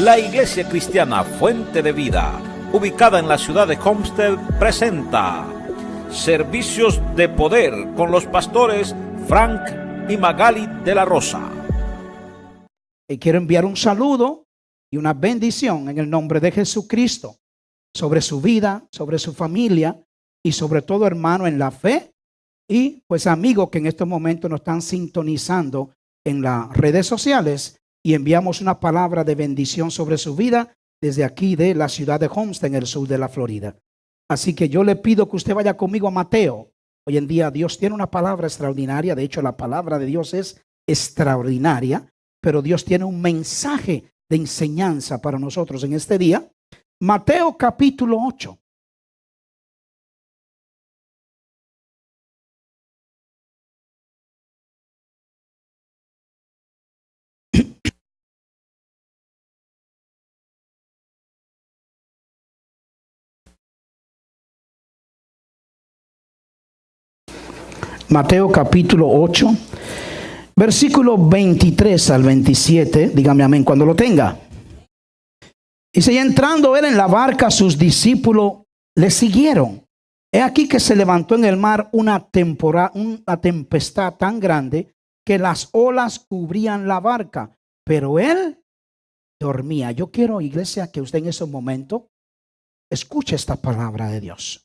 La Iglesia Cristiana Fuente de Vida, ubicada en la ciudad de Homestead, presenta Servicios de Poder con los pastores Frank y Magali de la Rosa. Y quiero enviar un saludo y una bendición en el nombre de Jesucristo sobre su vida, sobre su familia y sobre todo, hermano, en la fe y pues amigos que en estos momentos nos están sintonizando en las redes sociales, y enviamos una palabra de bendición sobre su vida desde aquí de la ciudad de Homestead en el sur de la Florida. Así que yo le pido que usted vaya conmigo a Mateo. Hoy en día Dios tiene una palabra extraordinaria. De hecho, la palabra de Dios es extraordinaria, pero Dios tiene un mensaje de enseñanza para nosotros en este día. Mateo capítulo 8. Mateo capítulo 8, versículo 23 al 27, dígame amén cuando lo tenga. Dice: y entrando él en la barca, sus discípulos le siguieron. He aquí que se levantó en el mar una tempestad tan grande que las olas cubrían la barca, pero él dormía. Yo quiero, iglesia, que usted en ese momento escuche esta palabra de Dios.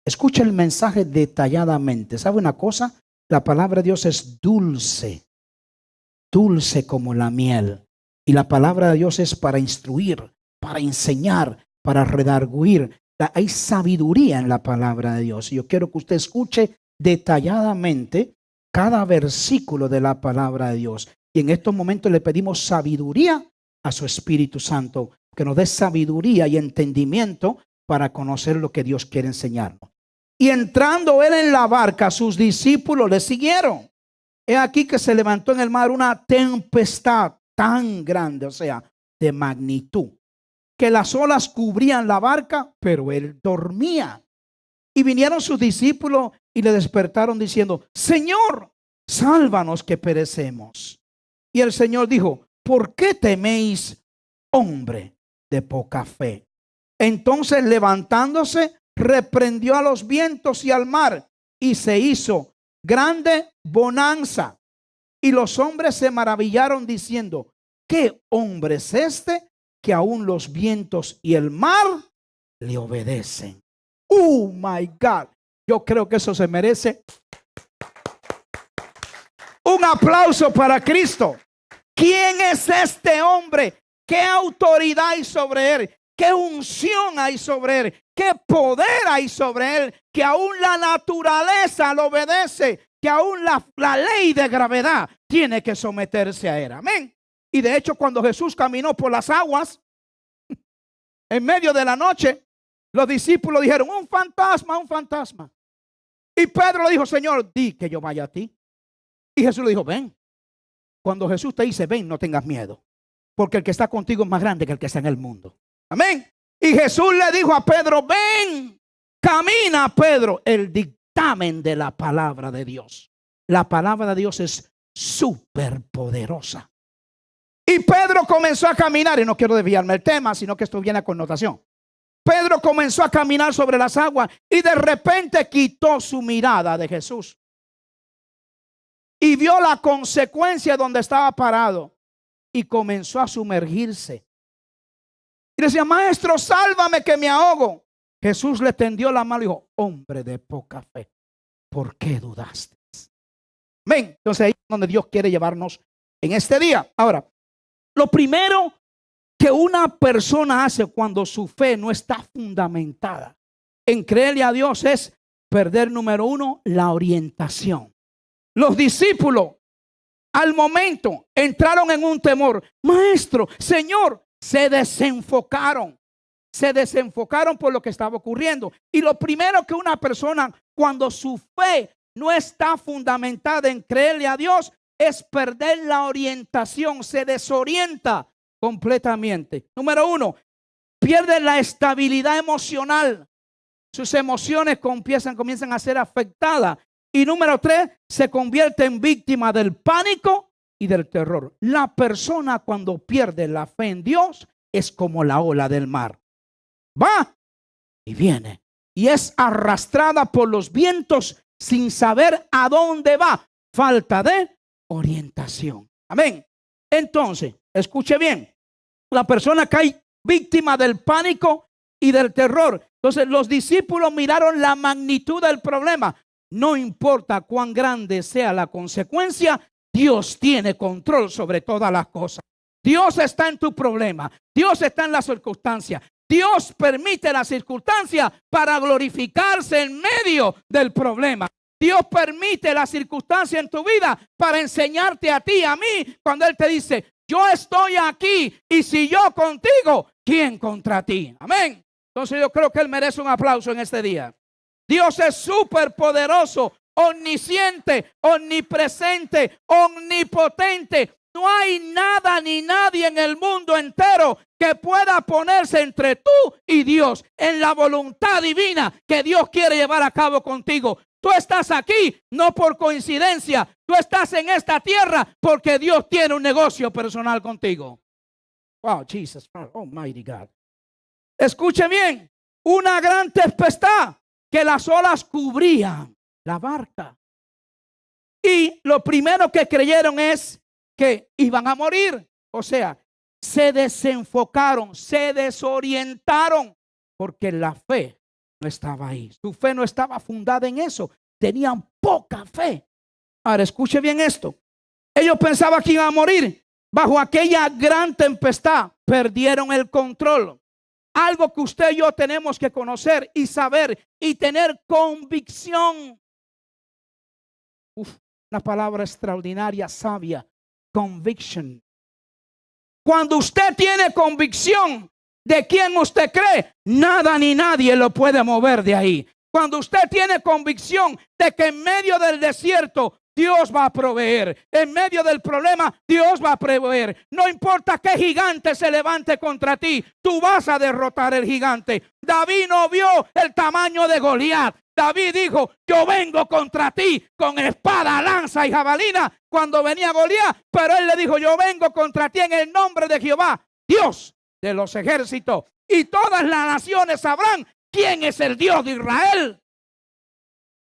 Escucha el mensaje detalladamente. ¿Sabe una cosa? La palabra de Dios es dulce, dulce como la miel. Y la palabra de Dios es para instruir, para enseñar, para redarguir. Hay sabiduría en la palabra de Dios. Y yo quiero que usted escuche detalladamente cada versículo de la palabra de Dios. Y en estos momentos le pedimos sabiduría a su Espíritu Santo, que nos dé sabiduría y entendimiento para conocer lo que Dios quiere enseñarnos. Y entrando él en la barca, sus discípulos le siguieron. He aquí que se levantó en el mar una tempestad tan grande, o sea, de magnitud, que las olas cubrían la barca, pero él dormía. Y vinieron sus discípulos y le despertaron diciendo: Señor, sálvanos que perecemos. Y el Señor dijo: ¿por qué teméis, hombre de poca fe? Entonces, levantándose, reprendió a los vientos y al mar, y se hizo grande bonanza. Y los hombres se maravillaron diciendo: ¿qué hombre es este que aún los vientos y el mar le obedecen? Oh my God. Yo creo que eso se merece un aplauso para Cristo. ¿Quién es este hombre? ¿Qué autoridad hay sobre él? ¿Qué unción hay sobre él? ¿Qué poder hay sobre él? Que aún la naturaleza lo obedece. Que aún la ley de gravedad tiene que someterse a él. Amén. Y de hecho, cuando Jesús caminó por las aguas en medio de la noche, los discípulos dijeron: un fantasma, un fantasma. Y Pedro le dijo: Señor, di que yo vaya a ti. Y Jesús le dijo: ven. Cuando Jesús te dice ven, no tengas miedo, porque el que está contigo es más grande que el que está en el mundo. Amén. Y Jesús le dijo a Pedro: ven, camina, Pedro. El dictamen de la palabra de Dios. La palabra de Dios es súper poderosa. Y Pedro comenzó a caminar, y no quiero desviarme del tema, sino que esto viene a connotación. Pedro comenzó a caminar sobre las aguas y de repente quitó su mirada de Jesús y vio la consecuencia donde estaba parado y comenzó a sumergirse. Y decía: maestro, sálvame que me ahogo. Jesús le tendió la mano y dijo: hombre de poca fe, ¿por qué dudaste? Ven, entonces ahí es donde Dios quiere llevarnos en este día. Ahora, lo primero que una persona hace cuando su fe no está fundamentada en creerle a Dios es perder, número uno, la orientación. Los discípulos al momento entraron en un temor. Maestro, Señor, se desenfocaron por lo que estaba ocurriendo. Y lo primero que una persona, cuando su fe no está fundamentada en creerle a Dios, es perder la orientación, se desorienta completamente. Número uno, pierde la estabilidad emocional. Sus emociones comienzan a ser afectadas. Y número tres, se convierte en víctima del pánico y del terror. La persona, cuando pierde la fe en Dios, es como la ola del mar. Va y viene. Y es arrastrada por los vientos sin saber a dónde va. Falta de orientación. Amén. Entonces, escuche bien. La persona cae víctima del pánico y del terror. Entonces los discípulos miraron la magnitud del problema. No importa cuán grande sea la consecuencia, Dios tiene control sobre todas las cosas. Dios está en tu problema. Dios está en la circunstancia. Dios permite la circunstancia para glorificarse en medio del problema. Dios permite la circunstancia en tu vida para enseñarte a ti, a mí, cuando Él te dice, yo estoy aquí y si yo contigo, ¿quién contra ti? Amén. Entonces yo creo que Él merece un aplauso en este día. Dios es súper poderoso, omnisciente, omnipresente, omnipotente. No hay nada ni nadie en el mundo entero que pueda ponerse entre tú y Dios en la voluntad divina que Dios quiere llevar a cabo contigo. Tú estás aquí no por coincidencia. Tú estás en esta tierra porque Dios tiene un negocio personal contigo. Wow, Jesus, Almighty God. Escuche bien, una gran tempestad que las olas cubrían la barca. Y lo primero que creyeron es que iban a morir. O sea, se desenfocaron, se desorientaron porque la fe no estaba ahí. Su fe no estaba fundada en eso. Tenían poca fe. Ahora escuche bien esto. Ellos pensaban que iban a morir bajo aquella gran tempestad. Perdieron el control. Algo que usted y yo tenemos que conocer y saber y tener convicción. Una palabra extraordinaria, sabia. Conviction. Cuando usted tiene convicción de quién usted cree, nada ni nadie lo puede mover de ahí. Cuando usted tiene convicción de que en medio del desierto Dios va a proveer, en medio del problema Dios va a proveer. No importa qué gigante se levante contra ti, tú vas a derrotar el gigante. David no vio el tamaño de Goliat. David dijo, yo vengo contra ti con espada, lanza y jabalina cuando venía Goliat, pero él le dijo, yo vengo contra ti en el nombre de Jehová, Dios de los ejércitos, y todas las naciones sabrán quién es el Dios de Israel.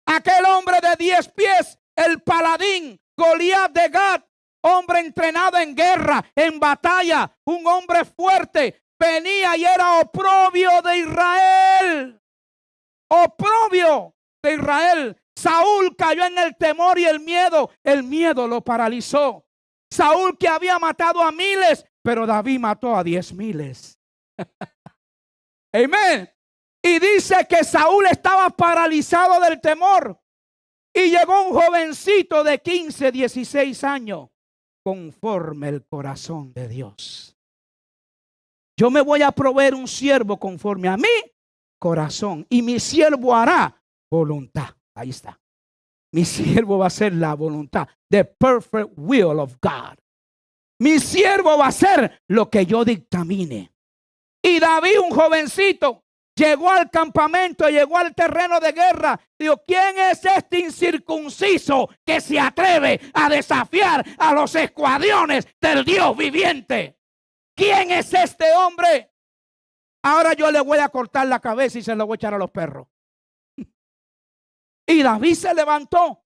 Aquel hombre de 10 pies, el paladín Goliat de Gat, hombre entrenado en guerra, en batalla, un hombre fuerte, venía y era oprobio de Israel. Oprobio de Israel. Saúl cayó en el temor y el miedo lo paralizó. Saúl que había matado a miles, pero David mató a 10,000. Amén. Y dice que Saúl estaba paralizado del temor. Y llegó un jovencito de 15, 16 años, conforme el corazón de Dios. Yo me voy a proveer un siervo conforme a mi corazón. Y mi siervo hará voluntad. Ahí está. Mi siervo va a hacer la voluntad. The perfect will of God. Mi siervo va a hacer lo que yo dictamine. Y David, un jovencito, llegó al campamento, llegó al terreno de guerra. Dijo, ¿quién es este incircunciso que se atreve a desafiar a los escuadrones del Dios viviente? ¿Quién es este hombre? Ahora yo le voy a cortar la cabeza y se lo voy a echar a los perros. Y David se levantó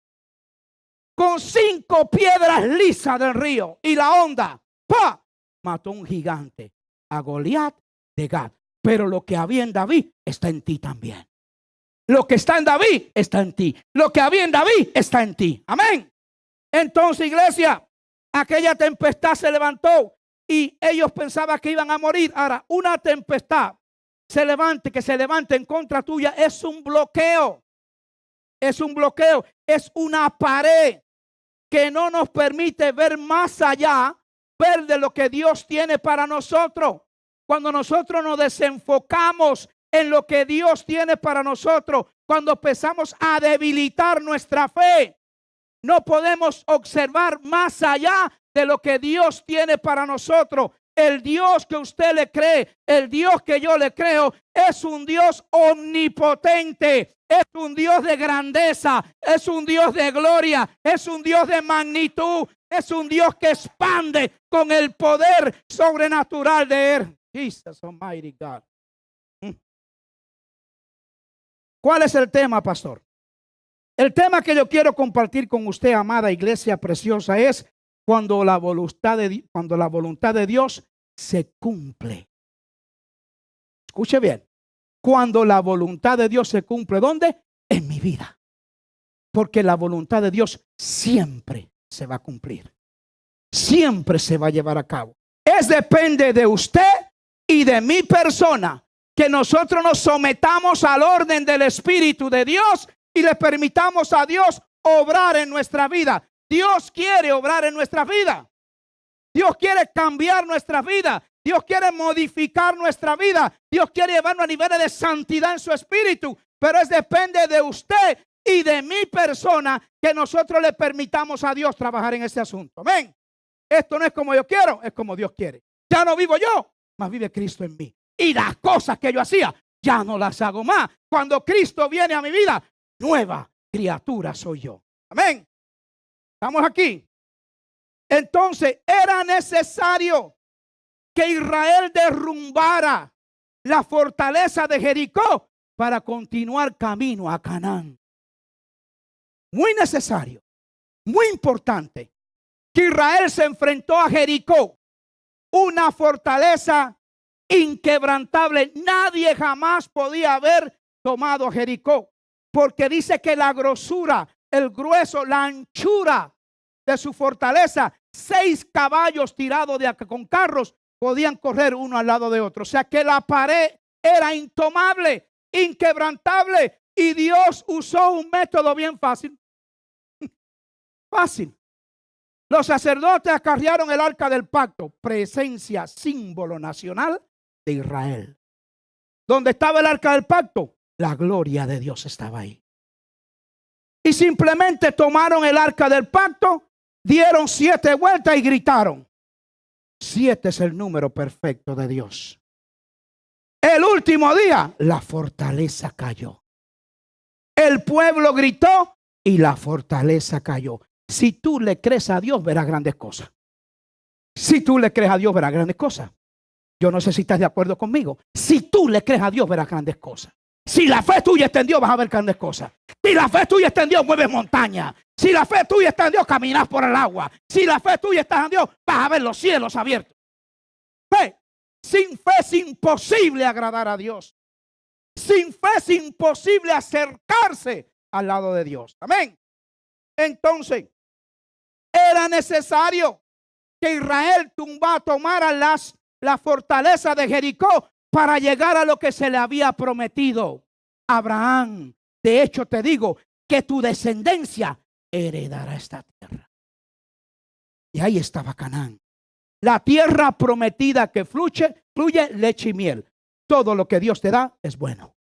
con 5 piedras lisas del río y la onda. ¡Pah! Mató un gigante, a Goliat de Gat. Pero lo que había en David está en ti también. Lo que está en David está en ti. Lo que había en David está en ti. Amén. Entonces, iglesia, aquella tempestad se levantó y ellos pensaban que iban a morir. Ahora, una tempestad que se levante en contra tuya es un bloqueo. Es un bloqueo, es una pared que no nos permite ver más allá, ver de lo que Dios tiene para nosotros. Cuando nosotros nos desenfocamos en lo que Dios tiene para nosotros, cuando empezamos a debilitar nuestra fe, no podemos observar más allá de lo que Dios tiene para nosotros. El Dios que usted le cree, el Dios que yo le creo, es un Dios omnipotente, es un Dios de grandeza, es un Dios de gloria, es un Dios de magnitud, es un Dios que expande con el poder sobrenatural de Él. Jesus Almighty God. ¿Cuál es el tema, pastor? El tema que yo quiero compartir con usted, amada iglesia preciosa, es cuando la voluntad de Dios se cumple. Escuche bien. Cuando la voluntad de Dios se cumple, ¿dónde? En mi vida. Porque la voluntad de Dios siempre se va a cumplir. Siempre se va a llevar a cabo. Depende de usted y de mi persona que nosotros nos sometamos al orden del Espíritu de Dios y le permitamos a Dios obrar en nuestra vida. Dios quiere obrar en nuestra vida. Dios quiere cambiar nuestra vida. Dios quiere modificar nuestra vida. Dios quiere llevarnos a niveles de santidad en su espíritu. Pero depende de usted y de mi persona que nosotros le permitamos a Dios trabajar en este asunto. Amén. Esto no es como yo quiero, es como Dios quiere. Ya no vivo yo, mas vive Cristo en mí. Y las cosas que yo hacía, ya no las hago más. Cuando Cristo viene a mi vida, nueva criatura soy yo. Amén. Estamos aquí. Entonces era necesario que Israel derrumbara la fortaleza de Jericó para continuar camino a Canaán. Muy necesario, muy importante, que Israel se enfrentó a Jericó, una fortaleza inquebrantable. Nadie jamás podía haber tomado a Jericó, porque dice que la grosura, el grueso, la anchura de su fortaleza, 6 caballos tirados con carros podían correr uno al lado de otro. O sea que la pared era intomable, inquebrantable, y Dios usó un método bien fácil. Fácil. Los sacerdotes acarrearon el arca del pacto, presencia, símbolo nacional de Israel. Donde estaba el arca del pacto, la gloria de Dios estaba ahí. Y simplemente tomaron el arca del pacto, dieron 7 vueltas y gritaron. 7 es el número perfecto de Dios. El último día, la fortaleza cayó. El pueblo gritó y la fortaleza cayó. Si tú le crees a Dios, verás grandes cosas. Si tú le crees a Dios, verás grandes cosas. Yo no sé si estás de acuerdo conmigo. Si tú le crees a Dios, verás grandes cosas. Si la fe tuya está en Dios, vas a ver grandes cosas. Si la fe tuya está en Dios, mueves montañas. Si la fe tuya está en Dios, caminas por el agua. Si la fe tuya está en Dios, vas a ver los cielos abiertos. Fe. Sin fe es imposible agradar a Dios. Sin fe es imposible acercarse al lado de Dios. Amén. Entonces, era necesario que Israel tomara la fortaleza de Jericó para llegar a lo que se le había prometido a Abraham. De hecho, te digo que tu descendencia heredará esta tierra. Y ahí estaba Canaán. La tierra prometida que fluye leche y miel. Todo lo que Dios te da es bueno.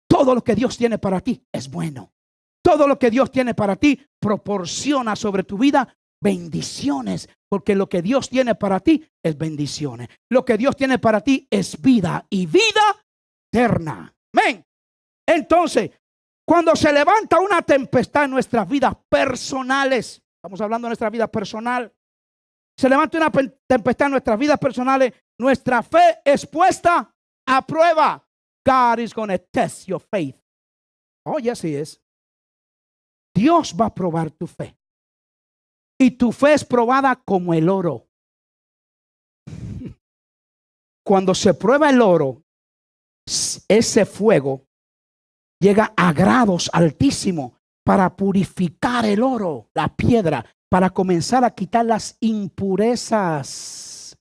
Todo lo que Dios tiene para ti es bueno. Todo lo que Dios tiene para ti proporciona sobre tu vida bendiciones, porque lo que Dios tiene para ti es bendiciones. Lo que Dios tiene para ti es vida y vida eterna. Amén. Entonces, cuando se levanta una tempestad en nuestras vidas personales, estamos hablando de nuestra vida personal, se levanta una tempestad en nuestras vidas personales, nuestra fe es puesta a prueba. God is going to test your faith. Oh, yes, he is. Dios va a probar tu fe. Y tu fe es probada como el oro. Cuando se prueba el oro, ese fuego llega a grados altísimos para purificar el oro, la piedra, para comenzar a quitar las impurezas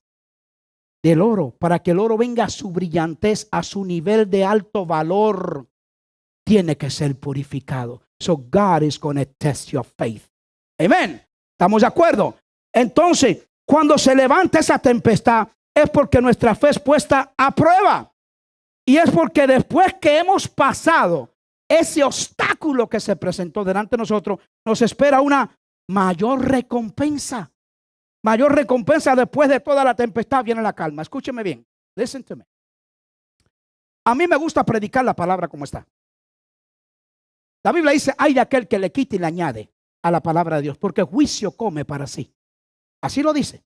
del oro, para que el oro venga a su brillantez, a su nivel de alto valor. Tiene que ser purificado. So God is going to test your faith. Amen. ¿Estamos de acuerdo? Entonces, cuando se levanta esa tempestad, es porque nuestra fe es puesta a prueba. Y es porque después que hemos pasado ese obstáculo que se presentó delante de nosotros, nos espera una mayor recompensa. Mayor recompensa. Después de toda la tempestad viene la calma. Escúcheme bien. Listen to me. A mí me gusta predicar la palabra como está. La Biblia dice, hay de aquel que le quita y le añade a la palabra de Dios, porque juicio come para sí. Así lo dice.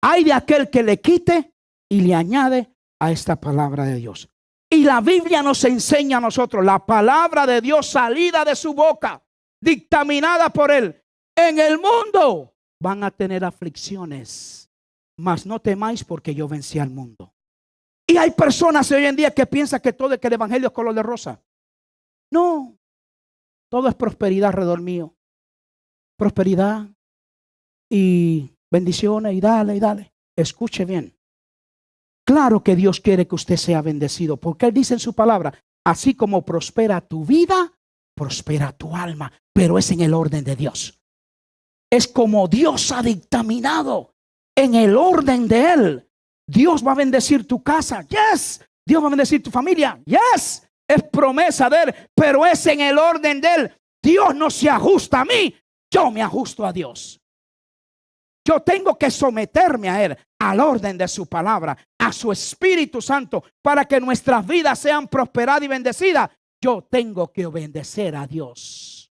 Hay de aquel que le quite y le añade a esta palabra de Dios. Y la Biblia nos enseña a nosotros la palabra de Dios salida de su boca, dictaminada por él. En el mundo van a tener aflicciones, mas no temáis porque yo vencí al mundo. Y hay personas hoy en día que piensan que todo, que el evangelio es color de rosa. No, todo es prosperidad alrededor mío. Prosperidad y bendiciones y dale y dale. Escuche bien. Claro que Dios quiere que usted sea bendecido, porque Él dice en su palabra, así como prospera tu vida, prospera tu alma, pero es en el orden de Dios. Es como Dios ha dictaminado en el orden de Él. Dios va a bendecir tu casa, yes. Dios va a bendecir tu familia, yes. Es promesa de Él, pero es en el orden de Él. Dios no se ajusta a mí, yo me ajusto a Dios. Yo tengo que someterme a Él, al orden de su palabra, a su Espíritu Santo, para que nuestras vidas sean prosperadas y bendecidas. Yo tengo que obedecer a Dios.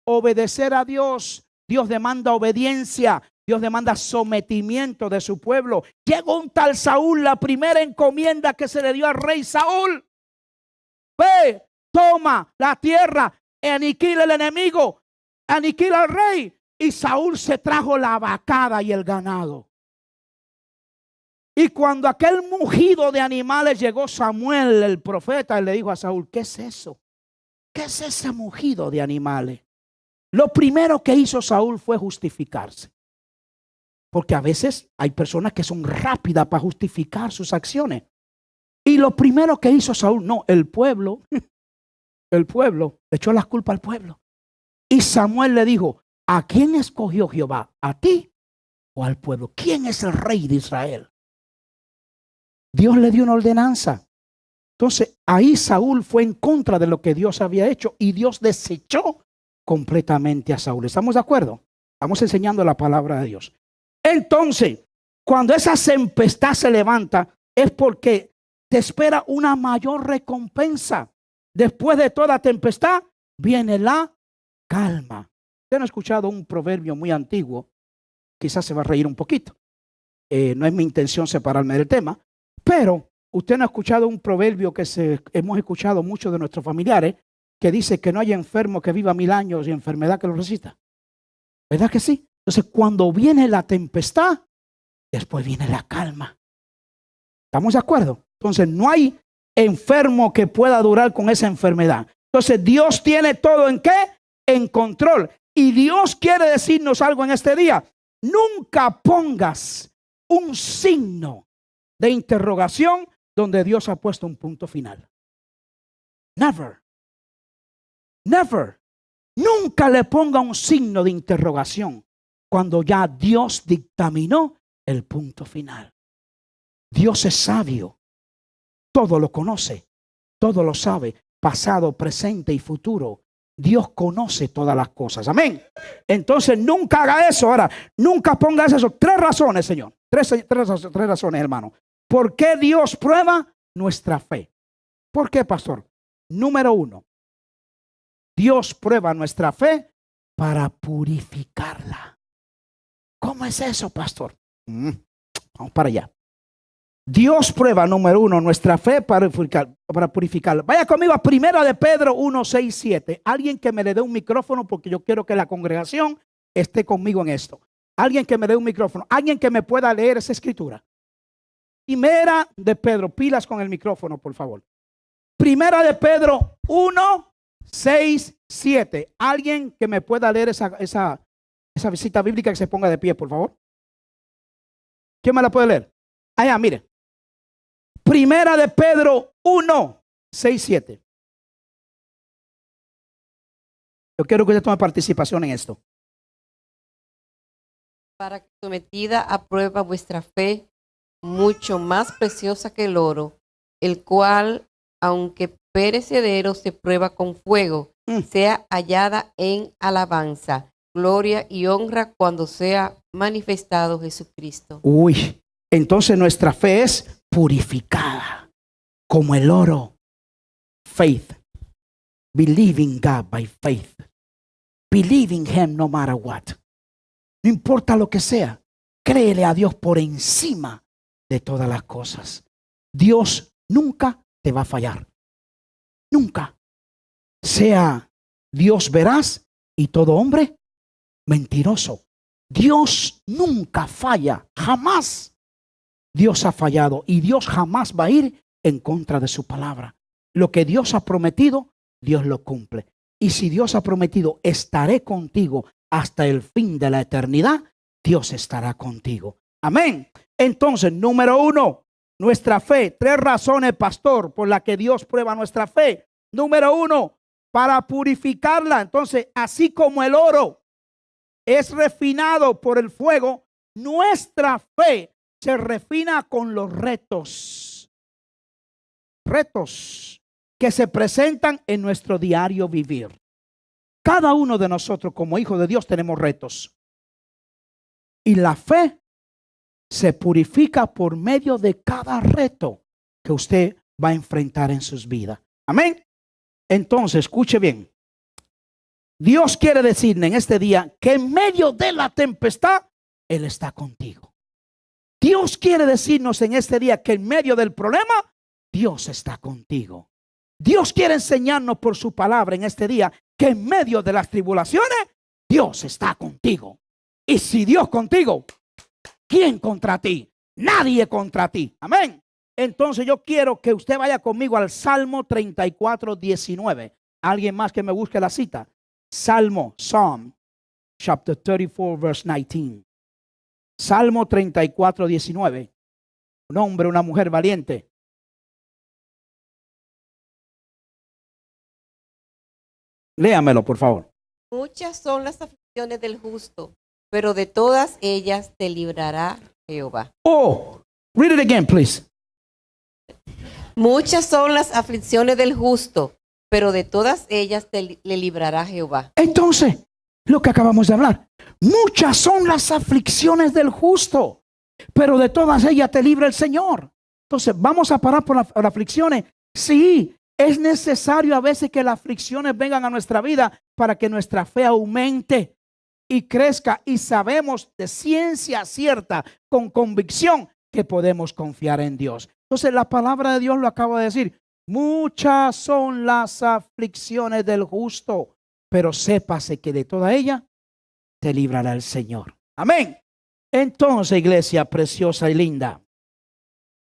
Obedecer a Dios. Dios demanda obediencia. Dios demanda sometimiento de su pueblo. Llegó un tal Saúl, la primera encomienda que se le dio al rey Saúl. Ve, toma la tierra, aniquila el enemigo, aniquila al rey. Y Saúl se trajo la vacada y el ganado. Y cuando aquel mugido de animales llegó Samuel, el profeta, y le dijo a Saúl, ¿qué es eso? ¿Qué es ese mugido de animales? Lo primero que hizo Saúl fue justificarse. Porque a veces hay personas que son rápidas para justificar sus acciones. Y lo primero que hizo Saúl, no, el pueblo le echó las culpas al pueblo. Y Samuel le dijo, ¿a quién escogió Jehová? ¿A ti o al pueblo? ¿Quién es el rey de Israel? Dios le dio una ordenanza. Entonces ahí Saúl fue en contra de lo que Dios había hecho y Dios desechó completamente a Saúl. ¿Estamos de acuerdo? Estamos enseñando la palabra de Dios. Entonces, cuando esa tempestad se levanta, es porque te espera una mayor recompensa. Después de toda tempestad, viene la calma. Usted no ha escuchado un proverbio muy antiguo, quizás se va a reír un poquito. No es mi intención separarme del tema, pero usted no ha escuchado un proverbio que hemos escuchado muchos de nuestros familiares, que dice que no hay enfermo que viva 1000 años y enfermedad que lo resista. ¿Verdad que sí? Entonces, cuando viene la tempestad, después viene la calma. ¿Estamos de acuerdo? Entonces, no hay enfermo que pueda durar con esa enfermedad. Entonces, Dios tiene todo ¿en qué? En control. Y Dios quiere decirnos algo en este día. Nunca pongas un signo de interrogación donde Dios ha puesto un punto final. Never. Never. Nunca le ponga un signo de interrogación cuando ya Dios dictaminó el punto final. Dios es sabio. Todo lo conoce. Todo lo sabe. Pasado, presente y futuro. Dios conoce todas las cosas. Amén. Entonces nunca haga eso. Ahora, nunca pongas eso. 3 razones, Señor. Tres razones, hermano. ¿Por qué Dios prueba nuestra fe? ¿Por qué, pastor? Número 1. Dios prueba nuestra fe para purificarla. ¿Cómo es eso, pastor? Vamos para allá. Dios prueba, número 1, nuestra fe para purificarla. Vaya conmigo a 1 de Pedro 1, 6, 7. Alguien que me le dé un micrófono porque yo quiero que la congregación esté conmigo en esto. Alguien que me dé un micrófono. Alguien que me pueda leer esa escritura. 1 de Pedro, pilas con el micrófono, por favor. 1 de Pedro 1, 6, 7. Alguien que me pueda leer esa visita bíblica, que se ponga de pie, por favor. ¿Quién me la puede leer? Allá, mire. 1 de Pedro 1, 6, 7. Yo quiero que usted tome participación en esto. Para que sometida a prueba vuestra fe, mucho más preciosa que el oro, el cual, aunque perecedero, se prueba con fuego, sea hallada en alabanza, gloria y honra cuando sea manifestado Jesucristo. Uy, entonces nuestra fe es purificada como el oro. Faith. Believe in God by faith. Believe in Him no matter what. No importa lo que sea. Créele a Dios por encima de todas las cosas. Dios nunca te va a fallar. Nunca. Sea Dios veraz y todo hombre mentiroso. Dios nunca falla, jamás. Dios ha fallado y Dios jamás va a ir en contra de su palabra. Lo que Dios ha prometido, Dios lo cumple. Y si Dios ha prometido, estaré contigo hasta el fin de la eternidad, Dios estará contigo. Amén. Entonces, número 1, nuestra fe. 3 razones, pastor, por las que Dios prueba nuestra fe. Número 1, para purificarla. Entonces, así como el oro es refinado por el fuego, nuestra fe se refina con los retos. Retos que se presentan en nuestro diario vivir. Cada uno de nosotros como hijos de Dios tenemos retos. Y la fe se purifica por medio de cada reto que usted va a enfrentar en sus vidas. Amén. Entonces, escuche bien. Dios quiere decirle en este día que en medio de la tempestad, Él está contigo. Dios quiere decirnos en este día que en medio del problema, Dios está contigo. Dios quiere enseñarnos por su palabra en este día que en medio de las tribulaciones, Dios está contigo. Y si Dios contigo, ¿quién contra ti? Nadie contra ti. Amén. Entonces yo quiero que usted vaya conmigo al Salmo 34, 19. Alguien más que me busque la cita. Psalm chapter 34, verse 19. Salmo 34, 19. Un hombre, una mujer valiente. Léamelo, por favor. Muchas son las aflicciones del justo, pero de todas ellas te librará Jehová. Oh, read it again, please. Muchas son las aflicciones del justo, pero de todas ellas le librará Jehová. Entonces, lo que acabamos de hablar. Muchas son las aflicciones del justo, pero de todas ellas te libra el Señor. Entonces, ¿vamos a parar por las aflicciones? Sí, es necesario a veces que las aflicciones vengan a nuestra vida para que nuestra fe aumente y crezca y sabemos de ciencia cierta, con convicción, que podemos confiar en Dios. Entonces, la palabra de Dios lo acaba de decir. Muchas son las aflicciones del justo, pero sépase que de toda ella te librará el Señor. Amén. Entonces, iglesia preciosa y linda,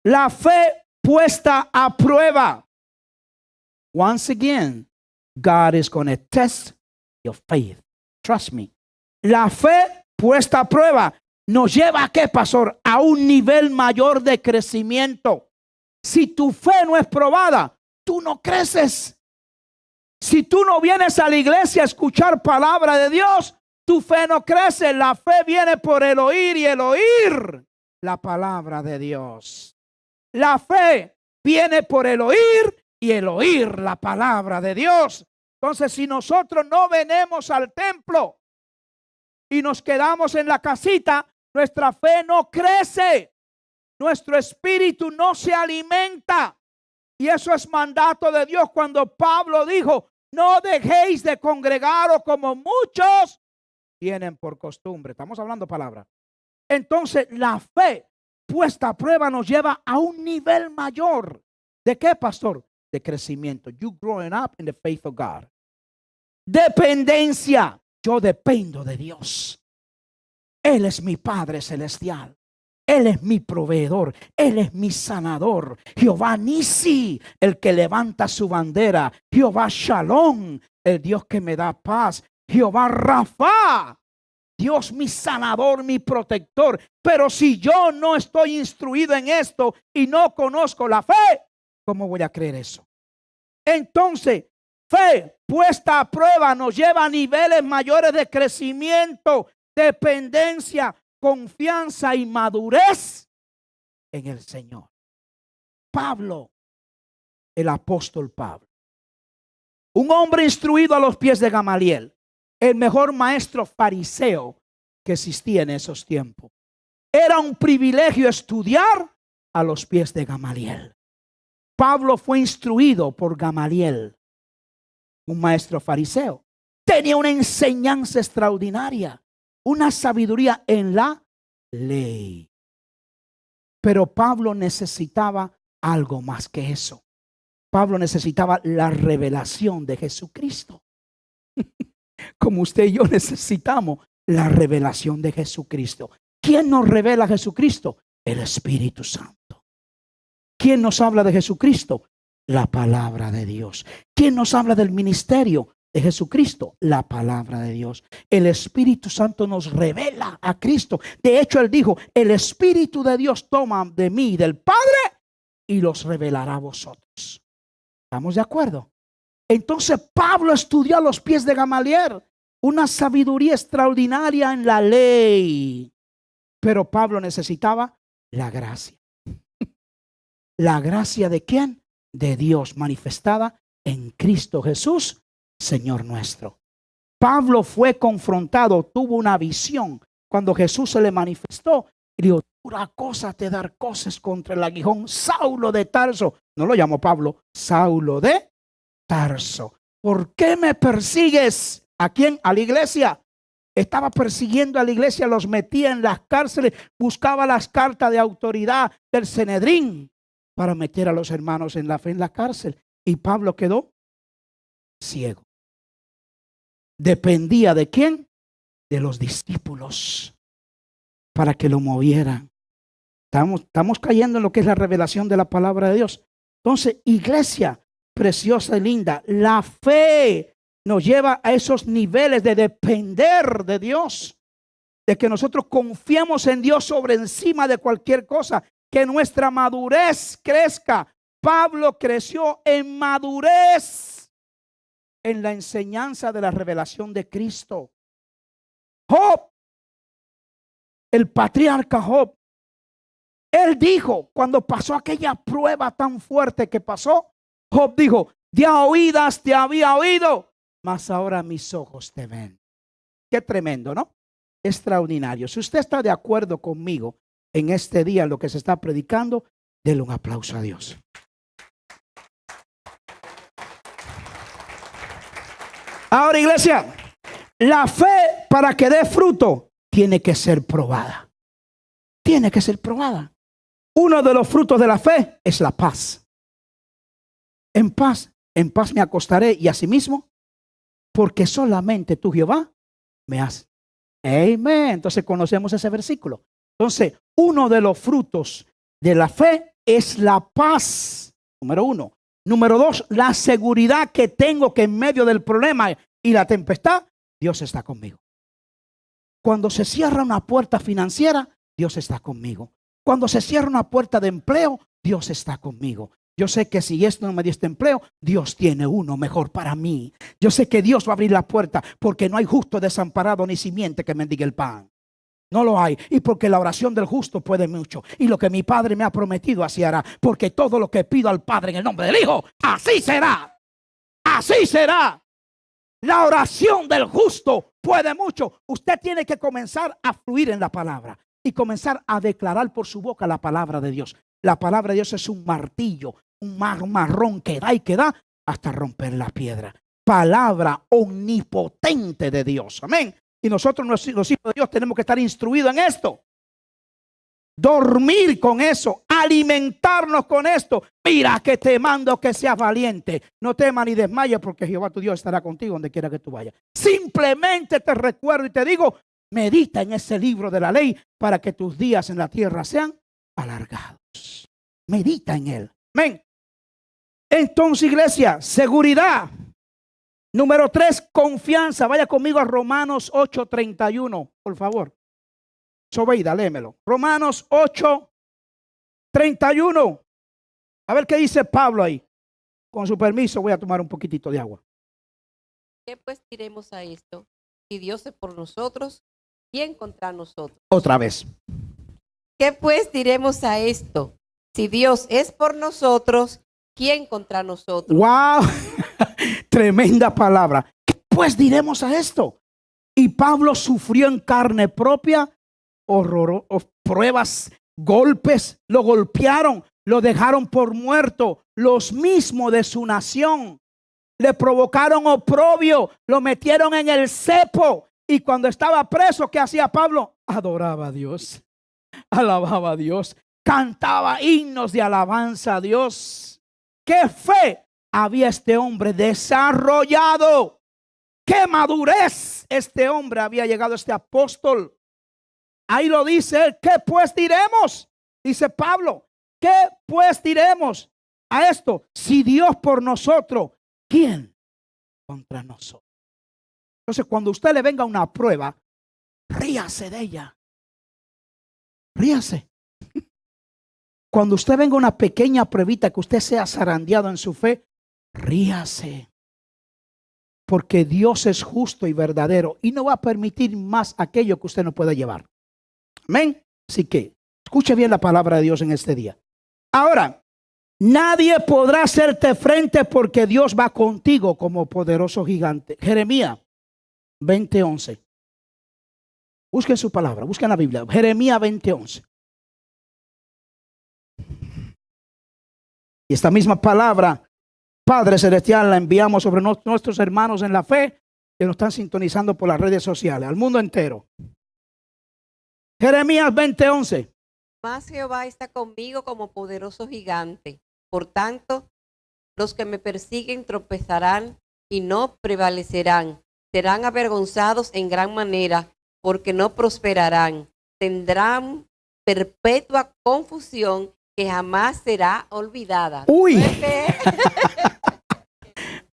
la fe puesta a prueba. Once again, God is going to test your faith. Trust me. La fe puesta a prueba nos lleva a qué, pastor? A un nivel mayor de crecimiento. Si tu fe no es probada, tú no creces. Si tú no vienes a la iglesia a escuchar palabra de Dios, tu fe no crece. La fe viene por el oír y el oír la palabra de Dios. La fe viene por el oír y el oír la palabra de Dios. Entonces, si nosotros no venimos al templo y nos quedamos en la casita, nuestra fe no crece. Nuestro espíritu no se alimenta. Y eso es mandato de Dios cuando Pablo dijo, no dejéis de congregaros como muchos tienen por costumbre. Estamos hablando palabra. Entonces, la fe puesta a prueba nos lleva a un nivel mayor. ¿De qué, pastor? De crecimiento. You growing up in the faith of God. Dependencia. Yo dependo de Dios. Él es mi Padre celestial. Él es mi proveedor. Él es mi sanador. Jehová Nisi, el que levanta su bandera. Jehová Shalom, el Dios que me da paz. Jehová Rafa, Dios mi sanador, mi protector. Pero si yo no estoy instruido en esto y no conozco la fe, ¿cómo voy a creer eso? Entonces, fe puesta a prueba nos lleva a niveles mayores de crecimiento, dependencia, confianza y madurez en el Señor. Pablo, el apóstol Pablo, un hombre instruido a los pies de Gamaliel, el mejor maestro fariseo que existía en esos tiempos. Era un privilegio estudiar a los pies de Gamaliel. Pablo fue instruido por Gamaliel, un maestro fariseo. Tenía una enseñanza extraordinaria, una sabiduría en la ley. Pero Pablo necesitaba algo más que eso. Pablo necesitaba la revelación de Jesucristo. Como usted y yo necesitamos la revelación de Jesucristo. ¿Quién nos revela a Jesucristo? El Espíritu Santo. ¿Quién nos habla de Jesucristo? La palabra de Dios. ¿Quién nos habla del ministerio de Jesucristo? La palabra de Dios. El Espíritu Santo nos revela a Cristo. De hecho, él dijo, el Espíritu de Dios toma de mí y del Padre y los revelará a vosotros. ¿Estamos de acuerdo? Entonces Pablo estudió a los pies de Gamaliel, una sabiduría extraordinaria en la ley. Pero Pablo necesitaba la gracia. ¿La gracia de quién? De Dios manifestada en Cristo Jesús, Señor nuestro. Pablo fue confrontado, tuvo una visión cuando Jesús se le manifestó y dijo, dura cosa te dar cosas contra el aguijón, Saulo de Tarso. No lo llamó Pablo, Saulo de Tarso. ¿Por qué me persigues? ¿A quién? A la iglesia. Estaba persiguiendo a la iglesia, los metía en las cárceles, buscaba las cartas de autoridad del Sanedrín para meter a los hermanos en la fe en la cárcel. Y Pablo quedó ciego. Dependía de quién? De los discípulos para que lo movieran. Estamos cayendo en lo que es la revelación de la palabra de Dios. Entonces, iglesia preciosa y linda, la fe nos lleva a esos niveles de depender de Dios, de que nosotros confiamos en Dios sobre encima de cualquier cosa, que nuestra madurez crezca. Pablo creció en madurez en la enseñanza de la revelación de Cristo. Job, el patriarca Job, él dijo, cuando pasó aquella prueba tan fuerte que pasó, Job dijo, de a oídas te había oído, mas ahora mis ojos te ven. Qué tremendo, ¿no? Extraordinario. Si usted está de acuerdo conmigo en este día, lo que se está predicando, denle un aplauso a Dios. Ahora, iglesia, la fe para que dé fruto tiene que ser probada. Tiene que ser probada. Uno de los frutos de la fe es la paz. En paz me acostaré y asimismo, porque solamente tú, Jehová, me has. Amén. Entonces conocemos ese versículo. Entonces, uno de los frutos de la fe es la paz. Número uno. Número dos, la seguridad que tengo que en medio del problema y la tempestad, Dios está conmigo. Cuando se cierra una puerta financiera, Dios está conmigo. Cuando se cierra una puerta de empleo, Dios está conmigo. Yo sé que si esto no me dio este empleo, Dios tiene uno mejor para mí. Yo sé que Dios va a abrir la puerta porque no hay justo desamparado ni simiente que mendigue el pan. No lo hay. Y porque la oración del justo puede mucho. Y lo que mi Padre me ha prometido así hará. Porque todo lo que pido al Padre en el nombre del Hijo, así será. Así será. La oración del justo puede mucho. Usted tiene que comenzar a fluir en la palabra. Y comenzar a declarar por su boca la palabra de Dios. La palabra de Dios es un martillo, un marrón que da y que da hasta romper la piedra. Palabra omnipotente de Dios. Amén. Y nosotros los hijos de Dios tenemos que estar instruidos en esto. Dormir con eso, alimentarnos con esto. Mira que te mando que seas valiente. No temas ni desmayes porque Jehová tu Dios estará contigo donde quiera que tú vayas. Simplemente te recuerdo y te digo, medita en ese libro de la ley para que tus días en la tierra sean alargados. Medita en él. Amén. Entonces, iglesia, seguridad. Número 3, confianza. Vaya conmigo a Romanos 8:31, por favor. Sobeida, léemelo. Romanos 8:31. A ver qué dice Pablo ahí. Con su permiso voy a tomar un poquitito de agua. ¿Qué pues diremos a esto? Si Dios es por nosotros, ¿quién contra nosotros? Otra vez. ¿Qué pues diremos a esto? Si Dios es por nosotros, ¿quién contra nosotros? ¡Wow! Tremenda palabra. ¿Qué pues diremos a esto? Y Pablo sufrió en carne propia pruebas, golpes, lo golpearon, lo dejaron por muerto, los mismos de su nación. Le provocaron oprobio, lo metieron en el cepo. Y cuando estaba preso, ¿qué hacía Pablo? Adoraba a Dios, alababa a Dios. cantaba himnos de alabanza a Dios. ¿Qué fe había este hombre desarrollado? ¿Qué madurez este hombre había llegado, este apóstol? Ahí lo dice él. ¿Qué pues diremos? Dice Pablo. ¿Qué pues diremos a esto? Si Dios por nosotros, ¿quién contra nosotros? Entonces, cuando usted le venga una prueba, ríase de ella. Ríase. Cuando usted venga una pequeña pruebita que usted sea zarandeado en su fe, ríase. Porque Dios es justo y verdadero y no va a permitir más aquello que usted no pueda llevar. Amén. Así que escuche bien la palabra de Dios en este día. Ahora, nadie podrá hacerte frente porque Dios va contigo como poderoso gigante. Jeremías 20:11. Busquen su palabra, busquen la Biblia. Jeremías 20:11. Y esta misma palabra, Padre Celestial, la enviamos sobre nuestros hermanos en la fe que nos están sintonizando por las redes sociales, al mundo entero. Jeremías 20:11. Mas Jehová está conmigo como poderoso gigante. Por tanto, los que me persiguen tropezarán y no prevalecerán. Serán avergonzados en gran manera, porque no prosperarán. Tendrán perpetua confusión que jamás será olvidada. Uy. ¿Puede creer?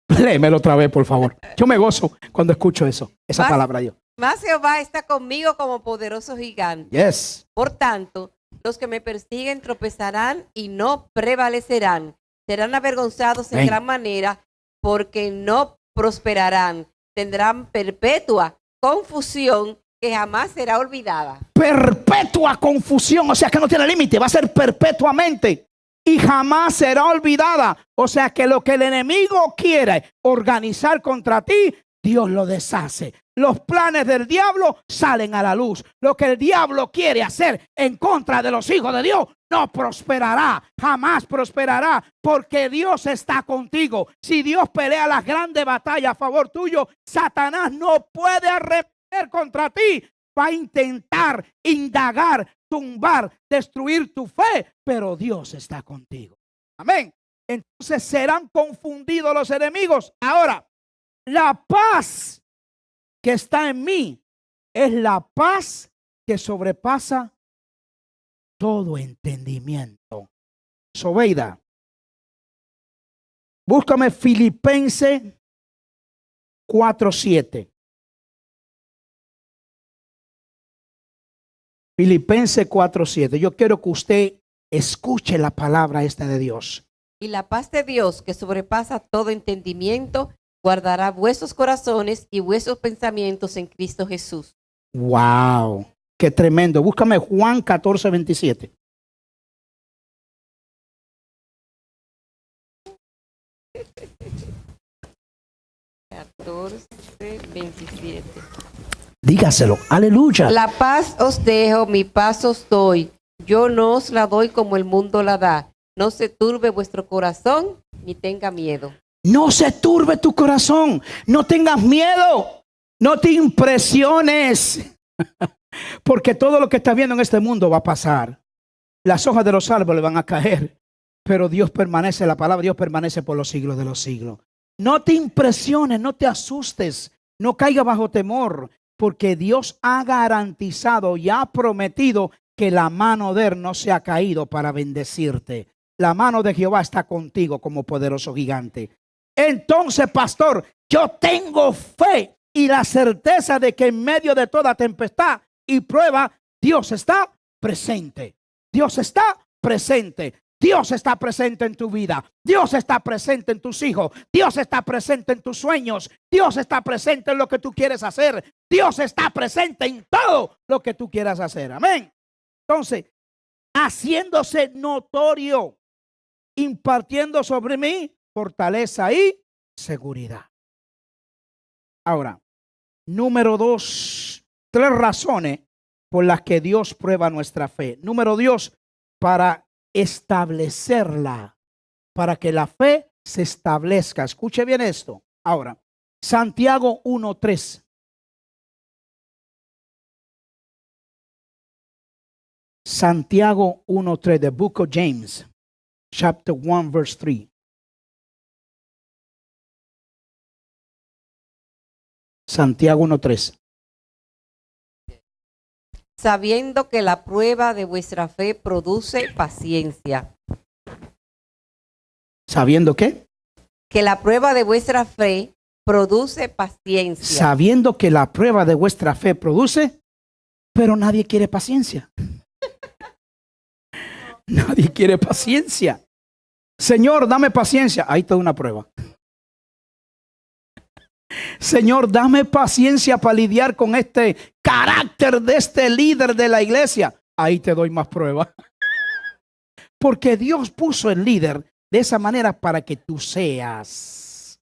Léemelo otra vez, por favor. Yo me gozo cuando escucho eso, esa palabra de Dios. Mas Jehová está conmigo como poderoso gigante. Yes. Por tanto, los que me persiguen tropezarán y no prevalecerán. Serán avergonzados en gran manera, porque no prosperarán. Tendrán perpetua confusión que jamás será olvidada. Perpetua confusión, o sea que no tiene límite, va a ser perpetuamente y jamás será olvidada. O sea que lo que el enemigo quiere organizar contra ti, Dios lo deshace. Los planes del diablo salen a la luz. Lo que el diablo quiere hacer en contra de los hijos de Dios no prosperará, jamás prosperará, porque Dios está contigo. Si Dios pelea las grandes batallas a favor tuyo, Satanás no puede arremeter contra ti. Va a intentar indagar, tumbar, destruir tu fe, pero Dios está contigo. Amén. Entonces serán confundidos los enemigos. Ahora, la paz que está en mí es la paz que sobrepasa todo entendimiento. Sobeida, búscame Filipenses 4:7. Filipenses 4:7. Yo quiero que usted escuche la palabra esta de Dios. Y la paz de Dios, que sobrepasa todo entendimiento, guardará vuestros corazones y vuestros pensamientos en Cristo Jesús. Wow, qué tremendo. Búscame Juan 14:27. Dígaselo, aleluya. La paz os dejo, mi paz os doy. Yo no os la doy como el mundo la da. No se turbe vuestro corazón, ni tenga miedo. No se turbe tu corazón, no tengas miedo, no te impresiones, porque todo lo que estás viendo en este mundo va a pasar. Las hojas de los árboles van a caer, pero Dios permanece, la palabra de Dios permanece por los siglos de los siglos. No te impresiones, no te asustes, no caigas bajo temor, porque Dios ha garantizado y ha prometido que la mano de Él no se ha caído para bendecirte. La mano de Jehová está contigo como poderoso gigante. Entonces, pastor, yo tengo fe y la certeza de que en medio de toda tempestad y prueba, Dios está presente. Dios está presente. Dios está presente en tu vida. Dios está presente en tus hijos. Dios está presente en tus sueños. Dios está presente en lo que tú quieres hacer. Dios está presente en todo lo que tú quieras hacer. Amén. Entonces, haciéndose notorio, impartiendo sobre mí fortaleza y seguridad. Ahora, número 2, 3 razones por las que Dios prueba nuestra fe. Número 2, para establecerla, para que la fe se establezca. Escuche bien esto. Ahora, Santiago 1:3. Santiago 1:3, the book of James, chapter 1, verse 3. Santiago 1:3. Sabiendo que la prueba de vuestra fe produce paciencia. ¿Sabiendo qué? Que la prueba de vuestra fe produce paciencia. Sabiendo que la prueba de vuestra fe produce, pero nadie quiere paciencia. Nadie quiere paciencia. Señor, dame paciencia. Ahí te doy una prueba. Señor, dame paciencia para lidiar con este carácter de este líder de la iglesia. Ahí te doy más prueba. Porque Dios puso el líder de esa manera para que tú seas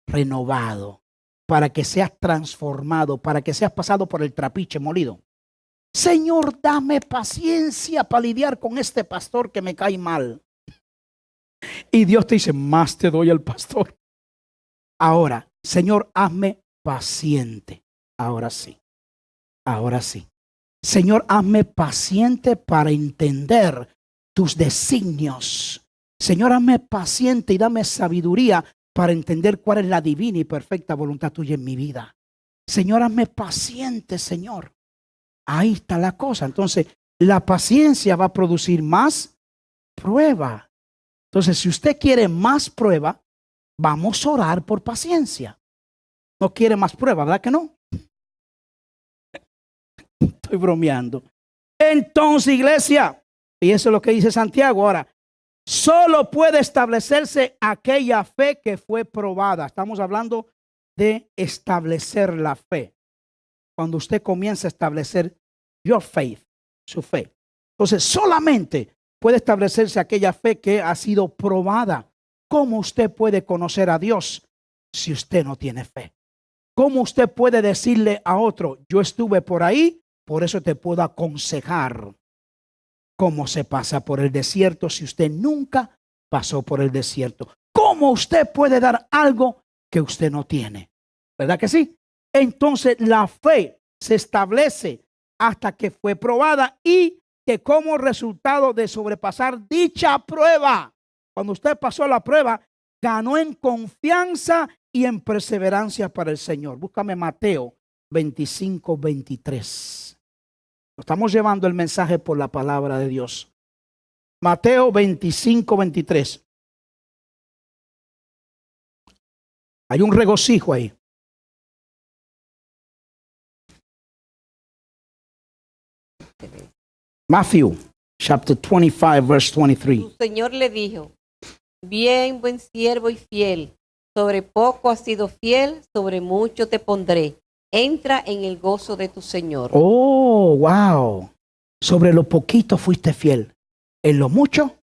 renovado, para que seas transformado, para que seas pasado por el trapiche molido. Señor, dame paciencia para lidiar con este pastor que me cae mal. Y Dios te dice, más te doy al pastor. Ahora, Señor, hazme paciente. Ahora sí. Ahora sí. Señor, hazme paciente para entender tus designios. Señor, hazme paciente y dame sabiduría para entender cuál es la divina y perfecta voluntad tuya en mi vida. Señor, hazme paciente, Señor. Ahí está la cosa. Entonces, la paciencia va a producir más prueba. Entonces, si usted quiere más prueba, vamos a orar por paciencia. No quiere más prueba, ¿verdad que no? Estoy bromeando. Entonces, iglesia, y eso es lo que dice Santiago ahora, solo puede establecerse aquella fe que fue probada. Estamos hablando de establecer la fe. Cuando usted comienza a establecer your faith, su fe. Entonces, solamente puede establecerse aquella fe que ha sido probada. ¿Cómo usted puede conocer a Dios si usted no tiene fe? ¿Cómo usted puede decirle a otro, yo estuve por ahí, por eso te puedo aconsejar cómo se pasa por el desierto si usted nunca pasó por el desierto? ¿Cómo usted puede dar algo que usted no tiene? ¿Verdad que sí? Entonces la fe se establece hasta que fue probada y que como resultado de sobrepasar dicha prueba, cuando usted pasó la prueba, ganó en confianza y en perseverancia para el Señor. Búscame Mateo 25:23. Estamos llevando el mensaje por la palabra de Dios. Mateo 25:23. Hay un regocijo ahí. Matthew chapter 25 verse 23. Su Señor le dijo, bien, buen siervo y fiel, sobre poco has sido fiel, sobre mucho te pondré. Entra en el gozo de tu Señor. Oh, wow. Sobre lo poquito fuiste fiel. En lo mucho,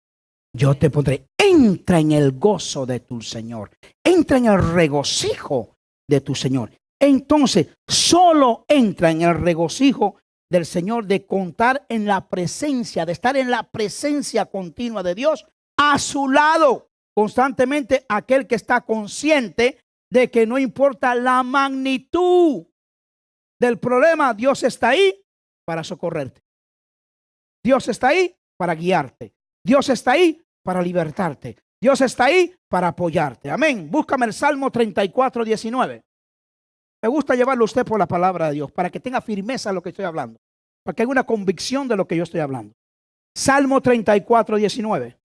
yo te pondré. Entra en el gozo de tu Señor. Entra en el regocijo de tu Señor. Entonces, solo entra en el regocijo del Señor de contar en la presencia, de estar en la presencia continua de Dios a su lado. Constantemente aquel que está consciente de que no importa la magnitud del problema, Dios está ahí para socorrerte. Dios está ahí para guiarte. Dios está ahí para libertarte. Dios está ahí para apoyarte. Amén. Búscame el Salmo 34:19. Me gusta llevarlo a usted por la palabra de Dios para que tenga firmeza en lo que estoy hablando. Para que haya una convicción de lo que yo estoy hablando. Salmo 34:19.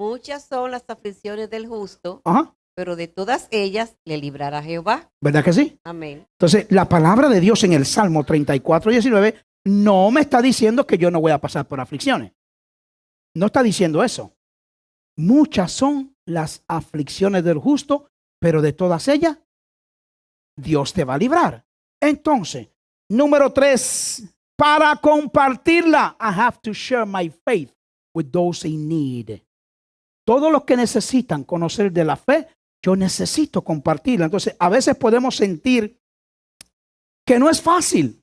Muchas son las aflicciones del justo, Ajá. pero de todas ellas le librará Jehová. ¿Verdad que sí? Amén. Entonces, la palabra de Dios en el Salmo 34:19 no me está diciendo que yo no voy a pasar por aflicciones. No está diciendo eso. Muchas son las aflicciones del justo, pero de todas ellas, Dios te va a librar. Entonces, número 3, para compartirla, I have to share my faith with those in need. Todos los que necesitan conocer de la fe, yo necesito compartirla. Entonces, a veces podemos sentir que no es fácil,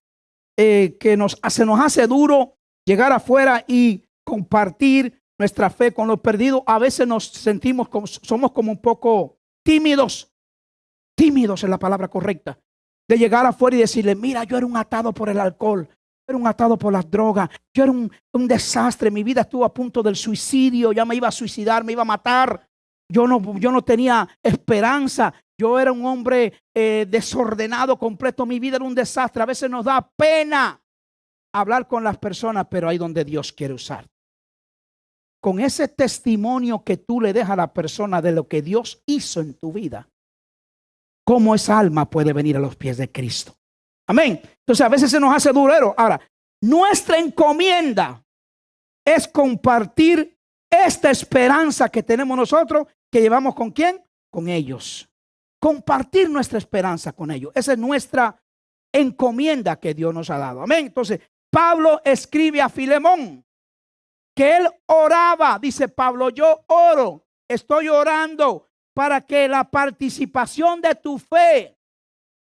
que se nos hace duro llegar afuera y compartir nuestra fe con los perdidos. A veces nos sentimos como, somos como un poco tímidos. Tímidos es la palabra correcta. De llegar afuera y decirle, mira, yo era un atado por el alcohol. era un atado por las drogas, yo era un desastre, mi vida estuvo a punto del suicidio, ya me iba a suicidar, me iba a matar, yo no tenía esperanza, yo era un hombre desordenado completo, mi vida era un desastre. A veces nos da pena hablar con las personas, pero ahí donde Dios quiere usar. Con ese testimonio que tú le dejas a la persona de lo que Dios hizo en tu vida, cómo esa alma puede venir a los pies de Cristo. Amén. Entonces a veces se nos hace durero. Ahora, nuestra encomienda es compartir esta esperanza que tenemos nosotros, que llevamos ¿con quién? Con ellos. Compartir nuestra esperanza con ellos. Esa es nuestra encomienda que Dios nos ha dado. Amén. Entonces Pablo escribe a Filemón que él oraba. Dice Pablo, yo oro, estoy orando para que la participación de tu fe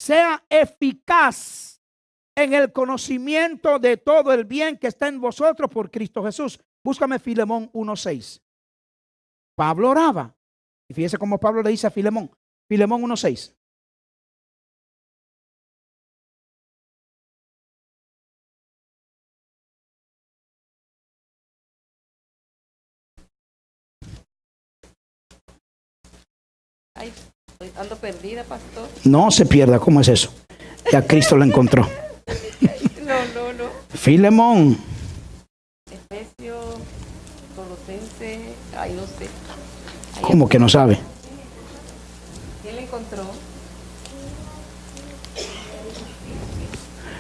sea eficaz en el conocimiento de todo el bien que está en vosotros por Cristo Jesús. Búscame Filemón 1:6. Pablo oraba. Y fíjese cómo Pablo le dice a Filemón. Filemón 1:6. Ay, ando perdida, pastor. No se pierda, ¿cómo es eso? Ya Cristo lo encontró. No. Filemón. Efesios, Colosenses, ay, no sé. Ay, ¿Cómo que no sabe? ¿Quién le encontró?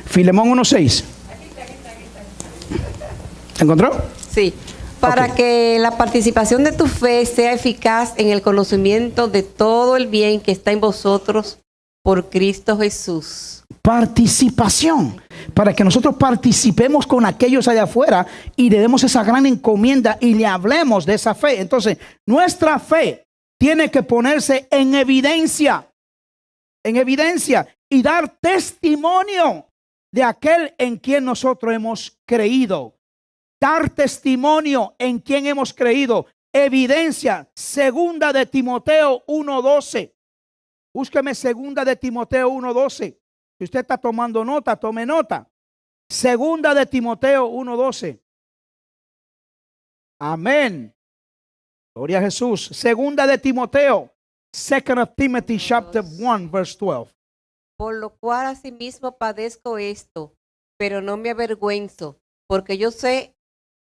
Filemón 1:6. ¿Encontró? Sí. Para que la participación de tu fe sea eficaz en el conocimiento de todo el bien que está en vosotros por Cristo Jesús. Participación. Para que nosotros participemos con aquellos allá afuera y le demos esa gran encomienda y le hablemos de esa fe. Entonces, nuestra fe tiene que ponerse en evidencia y dar testimonio de aquel en quien nosotros hemos creído. Dar testimonio en quien hemos creído. Evidencia. Segunda de Timoteo 1:12. Búsqueme segunda de Timoteo 1:12. Si usted está tomando nota, tome nota. Segunda de Timoteo 1:12. Amén. Gloria a Jesús. Segunda de Timoteo. Second of Timothy chapter 1 verse 12. Por lo cual asimismo padezco esto, pero no me avergüenzo, porque yo sé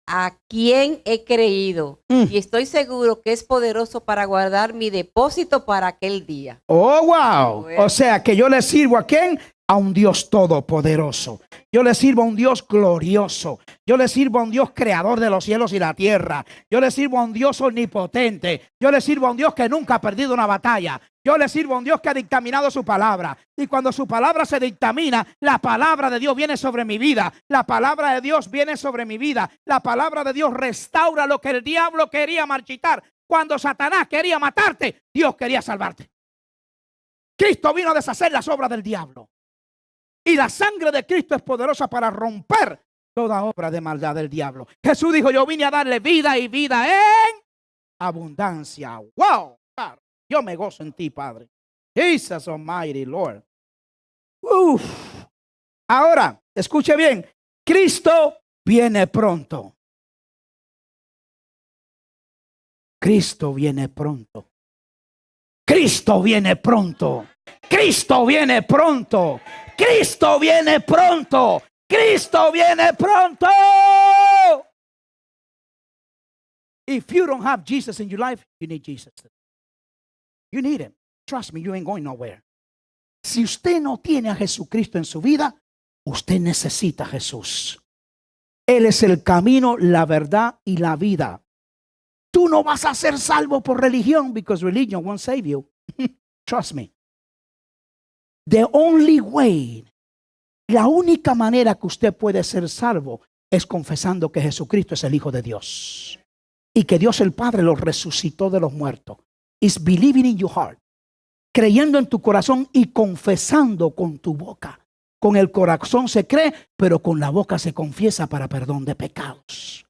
a quién he creído y estoy seguro que es poderoso para guardar mi depósito para aquel día. Oh, wow. Bueno. O sea que yo le sirvo ¿a quién? A un Dios todopoderoso. Yo le sirvo a un Dios glorioso. Yo le sirvo a un Dios creador de los cielos y la tierra. Yo le sirvo a un Dios omnipotente. Yo le sirvo a un Dios que nunca ha perdido una batalla. Yo le sirvo a un Dios que ha dictaminado su palabra. Y cuando su palabra se dictamina, la palabra de Dios viene sobre mi vida. La palabra de Dios viene sobre mi vida. La palabra de Dios restaura lo que el diablo quería marchitar. Cuando Satanás quería matarte, Dios quería salvarte. Cristo vino a deshacer las obras del diablo. Y la sangre de Cristo es poderosa para romper toda obra de maldad del diablo. Jesús dijo, yo vine a darle vida y vida en abundancia. Wow. Yo me gozo en ti, Padre. Jesus Almighty Lord. Uf. Ahora, escuche bien. Cristo viene pronto. Cristo viene pronto. Cristo viene pronto. Cristo viene pronto. Cristo viene pronto. Cristo viene pronto. If you don't have Jesus in your life, you need Jesus. You need him. Trust me, you ain't going nowhere. Si usted no tiene a Jesucristo en su vida, usted necesita a Jesús. Él es el camino, la verdad y la vida. Tú no vas a ser salvo por religión, because religion won't save you. Trust me. The only way, la única manera que usted puede ser salvo es confesando que Jesucristo es el Hijo de Dios y que Dios el Padre lo resucitó de los muertos. Is believing in your heart, creyendo en tu corazón y confesando con tu boca. Con el corazón se cree, pero con la boca se confiesa para perdón de pecados.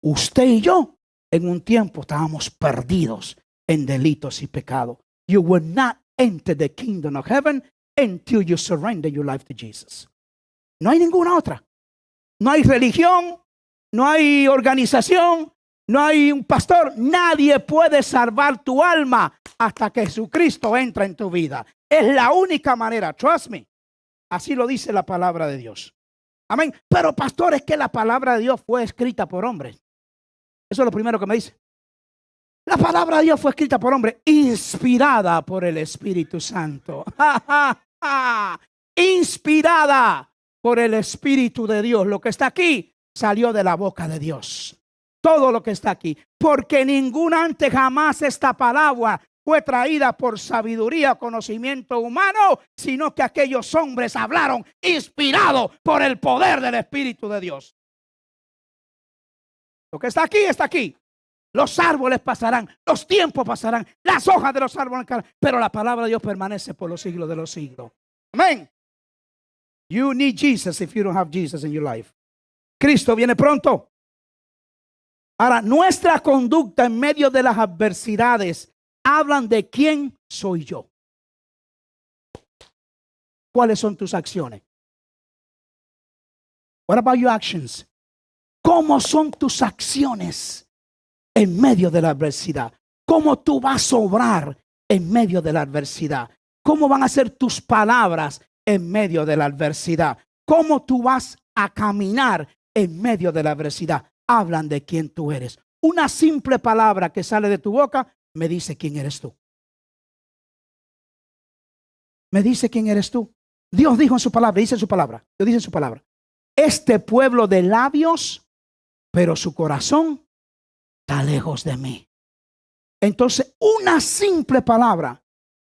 Usted y yo en un tiempo estábamos perdidos en delitos y pecados. You will not enter the kingdom of heaven until you surrender your life to Jesus. No hay ninguna otra. no hay religión, no hay organización, no hay un pastor. Nadie puede salvar tu alma hasta que Jesucristo entra en tu vida. Es la única manera, trust me. Así lo dice la palabra de Dios. Amén. Pero pastor, es que la palabra de Dios fue escrita por hombres. Eso es lo primero que me dice. La palabra de Dios fue escrita por hombres, inspirada por el Espíritu Santo. Inspirada por el Espíritu de Dios. Lo que está aquí salió de la boca de Dios. Todo lo que está aquí. Porque ningún antes jamás esta palabra fue traída por sabiduría o conocimiento humano, sino que aquellos hombres hablaron inspirados por el poder del Espíritu de Dios. Lo que está aquí, está aquí. Los árboles pasarán, los tiempos pasarán, las hojas de los árboles caerán, pero la palabra de Dios permanece por los siglos de los siglos. Amén. You need Jesus if you don't have Jesus in your life. Cristo viene pronto. Ahora, nuestra conducta en medio de las adversidades hablan de quién soy yo. ¿Cuáles son tus acciones? What about your actions? ¿Cómo son tus acciones en medio de la adversidad? ¿Cómo tú vas a obrar en medio de la adversidad? ¿Cómo van a ser tus palabras en medio de la adversidad? ¿Cómo tú vas a caminar en medio de la adversidad? Hablan de quién tú eres. Una simple palabra que sale de tu boca me dice quién eres tú. Me dice quién eres tú. Dios dijo en su palabra, dice en su palabra, Dios dice en su palabra, este pueblo de labios, pero su corazón está lejos de mí. Entonces, una simple palabra.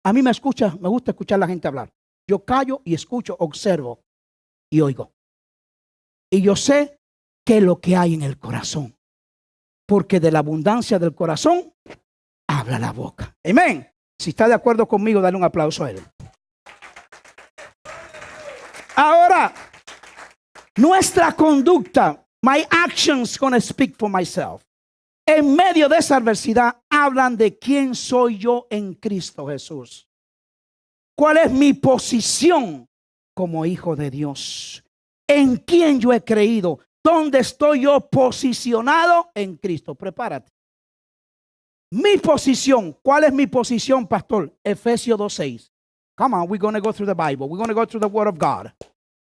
A mí me gusta escuchar a la gente hablar. Yo callo y escucho, observo y oigo. Y yo sé qué es lo que hay en el corazón. Porque de la abundancia del corazón habla la boca. Amén. Si está de acuerdo conmigo, dale un aplauso a él. Ahora, nuestra conducta, my actions gonna speak for myself. En medio de esa adversidad hablan de quién soy yo en Cristo Jesús. ¿Cuál es mi posición como hijo de Dios? ¿En quién yo he creído? ¿Dónde estoy yo posicionado en Cristo? Prepárate. Mi posición. ¿Cuál es mi posición, pastor? Efesios 2:6. Come on, we're going to go through the Bible. We're going to go through the Word of God.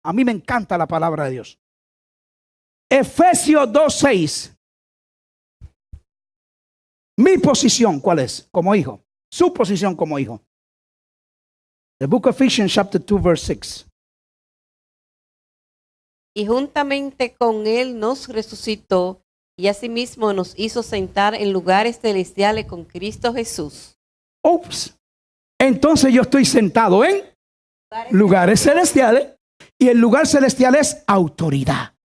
A mí me encanta la palabra de Dios. Efesios 2:6. Mi posición, ¿cuál es? Como hijo. Su posición como hijo. The book of Ephesians chapter 2 verse 6. Y juntamente con él nos resucitó y asimismo nos hizo sentar en lugares celestiales con Cristo Jesús. Ups. Entonces yo estoy sentado en lugares celestiales y el lugar celestial es autoridad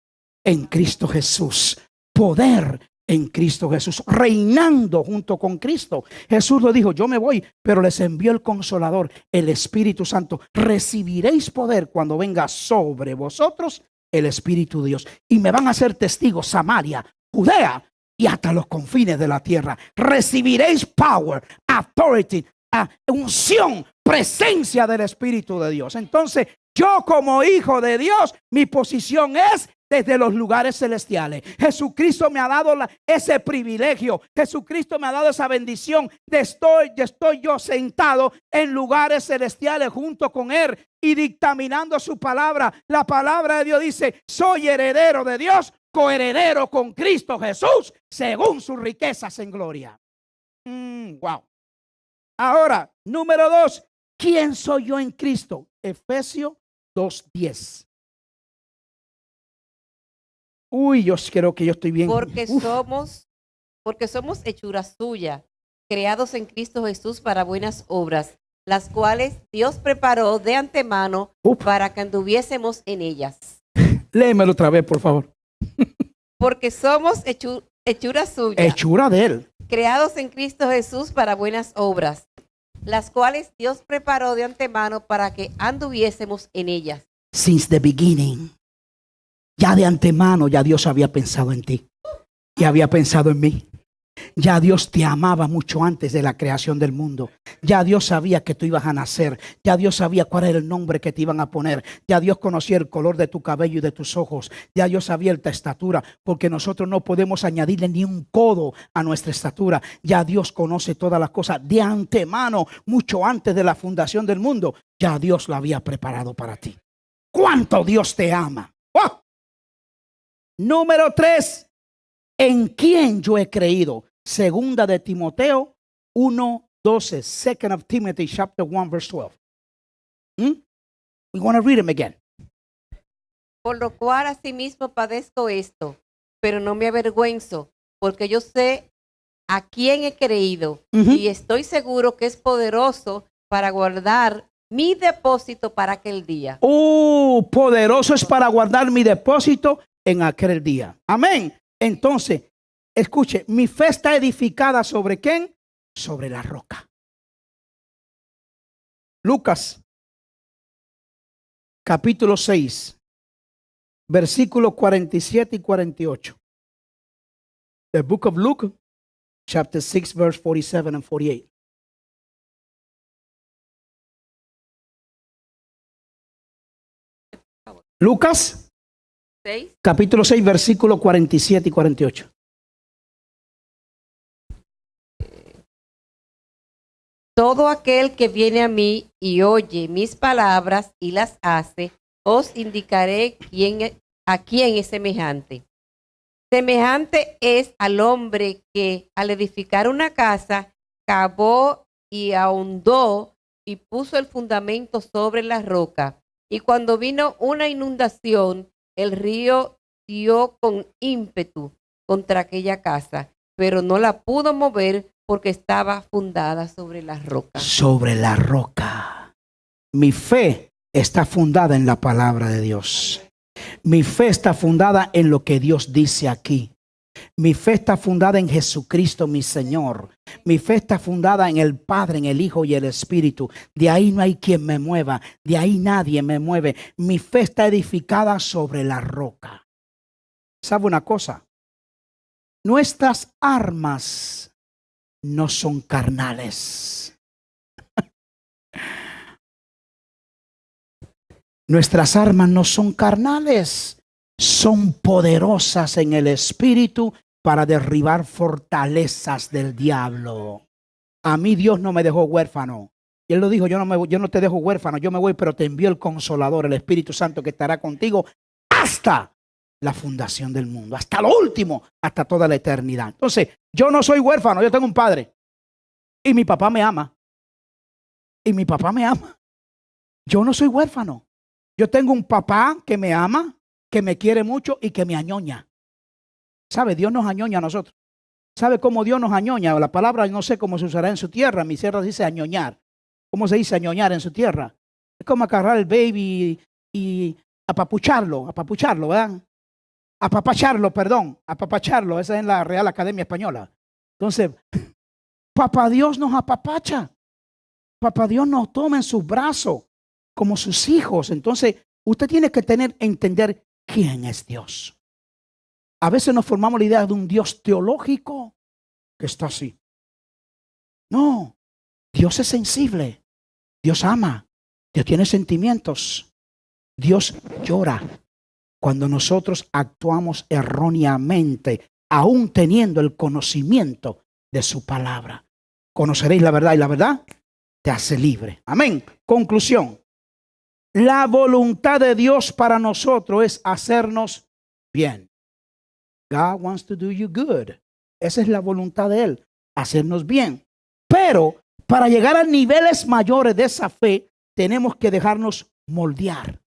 en Cristo Jesús. Poder en Cristo Jesús, reinando junto con Cristo. Jesús lo dijo, yo me voy, pero les envío el Consolador, el Espíritu Santo. Recibiréis poder cuando venga sobre vosotros el Espíritu de Dios. Y me van a hacer testigos Samaria, Judea y hasta los confines de la tierra. Recibiréis power, authority, unción, presencia del Espíritu de Dios. Entonces, yo como hijo de Dios, mi posición es desde los lugares celestiales. Jesucristo me ha dado ese privilegio. Jesucristo me ha dado esa bendición de estoy yo sentado en lugares celestiales junto con Él y dictaminando su palabra. La palabra de Dios dice, soy heredero de Dios, coheredero con Cristo Jesús, según sus riquezas en gloria. Wow. Ahora, número 2, ¿quién soy yo en Cristo? Efesios 2:10. Uy, yo creo que yo estoy bien. Porque somos hechura suya, creados en Cristo Jesús para buenas obras, las cuales Dios preparó de antemano para que anduviésemos en ellas. Léemelo otra vez, por favor. Porque somos hechura suya. Hechura de Él. Creados en Cristo Jesús para buenas obras, las cuales Dios preparó de antemano para que anduviésemos en ellas. Since the beginning. Ya de antemano, ya Dios había pensado en ti. Y había pensado en mí. Ya Dios te amaba mucho antes de la creación del mundo. Ya Dios sabía que tú ibas a nacer. Ya Dios sabía cuál era el nombre que te iban a poner. Ya Dios conocía el color de tu cabello y de tus ojos. Ya Dios sabía tu estatura, porque nosotros no podemos añadirle ni un codo a nuestra estatura. Ya Dios conoce todas las cosas de antemano, mucho antes de la fundación del mundo. Ya Dios lo había preparado para ti. ¿Cuánto Dios te ama? ¡Oh! Número 3. ¿En quién yo he creído? Segunda de Timoteo 1:12. Second of Timothy chapter 1 verse 12. We want to read them again. Por lo cual asimismo padezco esto, pero no me avergüenzo, porque yo sé a quién he creído y estoy seguro que es poderoso para guardar mi depósito para aquel día. Poderoso es para guardar mi depósito en aquel día. Amén. Entonces, escuche, mi fe está edificada ¿sobre quién? Sobre la roca. Lucas, capítulo 6, versículos 47 y 48. The book of Luke, chapter 6, verse 47 and 48. Lucas, 6. capítulo 6, versículos 47 y 48. Todo aquel que viene a mí y oye mis palabras y las hace, os indicaré a quién es semejante. Semejante es al hombre que al edificar una casa, cavó y ahondó y puso el fundamento sobre la roca. Y cuando vino una inundación, el río dio con ímpetu contra aquella casa, pero no la pudo mover porque estaba fundada sobre la roca. Sobre la roca. Mi fe está fundada en la palabra de Dios. Mi fe está fundada en lo que Dios dice aquí. Mi fe está fundada en Jesucristo, mi Señor. Mi fe está fundada en el Padre, en el Hijo y el Espíritu. De ahí no hay quien me mueva. De ahí nadie me mueve. Mi fe está edificada sobre la roca. ¿Sabe una cosa? Nuestras armas no son carnales. Nuestras armas no son carnales. Son poderosas en el Espíritu para derribar fortalezas del diablo. A mí Dios no me dejó huérfano. Y Él lo dijo, yo no te dejo huérfano, yo me voy, pero te envío el Consolador, el Espíritu Santo que estará contigo hasta la fundación del mundo, hasta lo último, hasta toda la eternidad. Entonces, yo no soy huérfano, yo tengo un padre. Y mi papá me ama. Y mi papá me ama. Yo no soy huérfano. Yo tengo un papá que me ama, que me quiere mucho y que me añoña. ¿Sabe? Dios nos añoña a nosotros. ¿Sabe cómo Dios nos añoña? La palabra no sé cómo se usará en su tierra. Mi tierra dice añoñar. ¿Cómo se dice añoñar en su tierra? Es como agarrar el baby y apapucharlo, ¿verdad? Apapacharlo. Esa es en la Real Academia Española. Entonces, Papá Dios nos apapacha. Papá Dios nos toma en sus brazos como sus hijos. Entonces, usted tiene que entender quién es Dios. A veces nos formamos la idea de un Dios teológico que está así. No, Dios es sensible. Dios ama. Dios tiene sentimientos. Dios llora cuando nosotros actuamos erróneamente, aún teniendo el conocimiento de su palabra. Conoceréis la verdad y la verdad te hace libre. Amén. Conclusión. La voluntad de Dios para nosotros es hacernos bien. God wants to do you good. Esa es la voluntad de Él, hacernos bien. Pero para llegar a niveles mayores de esa fe, tenemos que dejarnos moldear.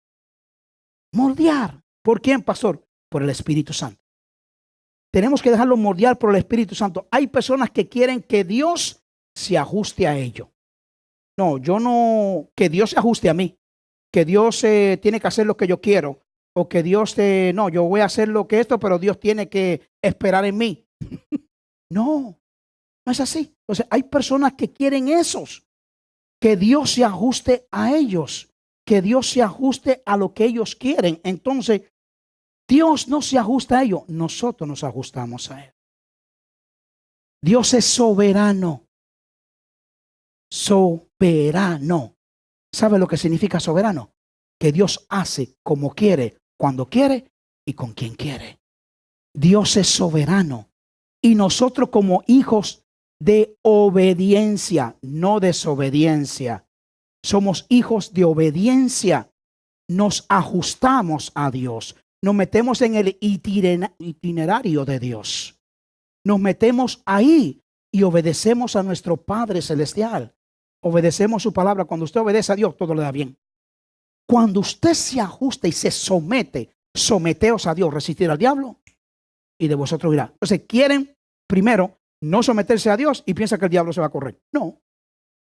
Moldear. ¿Por quién, pastor? Por el Espíritu Santo. Tenemos que dejarlo moldear por el Espíritu Santo. Hay personas que quieren que Dios se ajuste a ello. No, yo no, que Dios se ajuste a mí. Que Dios tiene que hacer lo que yo quiero. O que Dios, no, yo voy a hacer lo que esto, pero Dios tiene que esperar en mí. No, no es así. Entonces, hay personas que quieren esos. Que Dios se ajuste a ellos. Que Dios se ajuste a lo que ellos quieren. Entonces, Dios no se ajusta a ellos. Nosotros nos ajustamos a Él. Dios es soberano. Soberano. ¿Sabe lo que significa soberano? Que Dios hace como quiere, cuando quiere y con quien quiere. Dios es soberano. Y nosotros como hijos de obediencia, no desobediencia. Somos hijos de obediencia. Nos ajustamos a Dios. Nos metemos en el itinerario de Dios. Nos metemos ahí y obedecemos a nuestro Padre Celestial. Obedecemos su palabra. Cuando usted obedece a Dios, todo le da bien. Cuando usted se ajusta y se somete, someteos a Dios, resistir al diablo y de vosotros irá. Entonces quieren primero no someterse a Dios y piensan que el diablo se va a correr. No,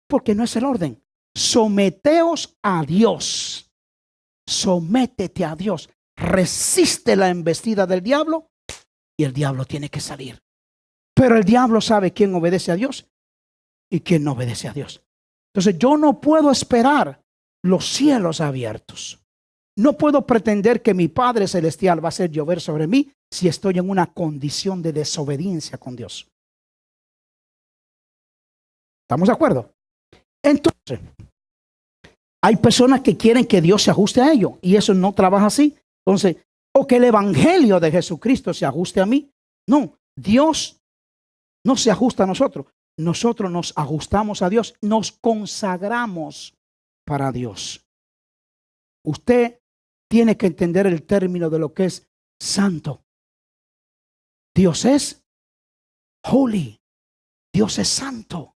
porque no es el orden. Someteos a Dios. Sométete a Dios. Resiste la embestida del diablo y el diablo tiene que salir. Pero el diablo sabe quién obedece a Dios y quién no obedece a Dios. Entonces yo no puedo esperar los cielos abiertos. No puedo pretender que mi Padre Celestial va a hacer llover sobre mí si estoy en una condición de desobediencia con Dios. ¿Estamos de acuerdo? Entonces, hay personas que quieren que Dios se ajuste a ellos y eso no trabaja así. Entonces, o que el evangelio de Jesucristo se ajuste a mí. No, Dios no se ajusta a nosotros. Nosotros nos ajustamos a Dios, nos consagramos para Dios. Usted tiene que entender el término de lo que es santo. Dios es holy. Dios es santo.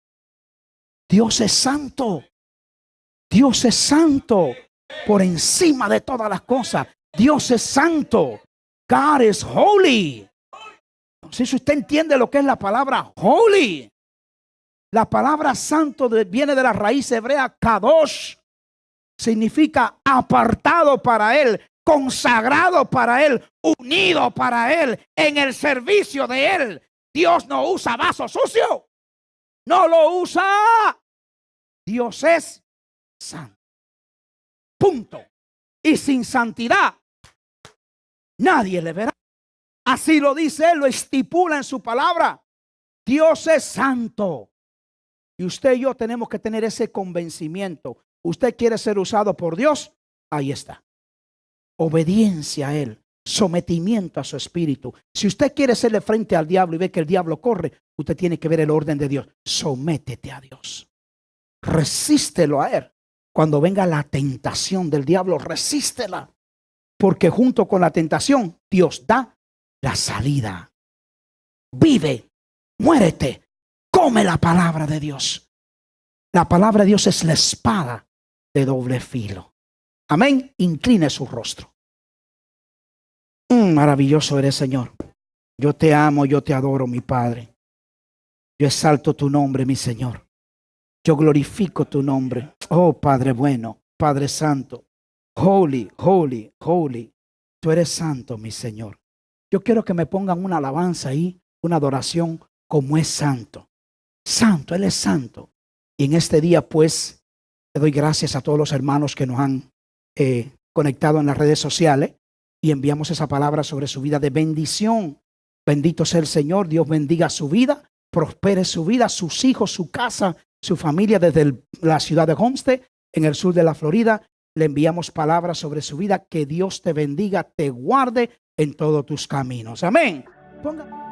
Dios es santo. Dios es santo por encima de todas las cosas. Dios es santo. God is holy. No sé si usted entiende lo que es la palabra holy. La palabra santo viene de la raíz hebrea kadosh. Significa apartado para Él, consagrado para Él, unido para Él, en el servicio de Él. Dios no usa vaso sucio. No lo usa. Dios es santo. Punto. Y sin santidad nadie le verá. Así lo dice Él, lo estipula en su palabra. Dios es santo. Y usted y yo tenemos que tener ese convencimiento. Usted quiere ser usado por Dios, ahí está. Obediencia a Él, sometimiento a su espíritu. Si usted quiere hacerle frente al diablo y ve que el diablo corre, usted tiene que ver el orden de Dios. Sométete a Dios. Resístelo a Él. Cuando venga la tentación del diablo, resístela. Porque junto con la tentación, Dios da la salida. Vive, muérete, come la palabra de Dios. La palabra de Dios es la espada de doble filo. Amén. Incline su rostro. Maravilloso eres, Señor. Yo te amo, yo te adoro, mi Padre. Yo exalto tu nombre, mi Señor. Yo glorifico tu nombre. Oh, Padre bueno, Padre santo. Holy, holy, holy. Tú eres santo, mi Señor. Yo quiero que me pongan una alabanza ahí, una adoración como es santo. Santo, Él es santo. Y en este día, pues, le doy gracias a todos los hermanos que nos han conectado en las redes sociales y enviamos esa palabra sobre su vida de bendición. Bendito sea el Señor. Dios bendiga su vida, prospere su vida, sus hijos, su casa, su familia desde la ciudad de Homestead, en el sur de la Florida. Le enviamos palabras sobre su vida. Que Dios te bendiga, te guarde en todos tus caminos. Amén. Ponga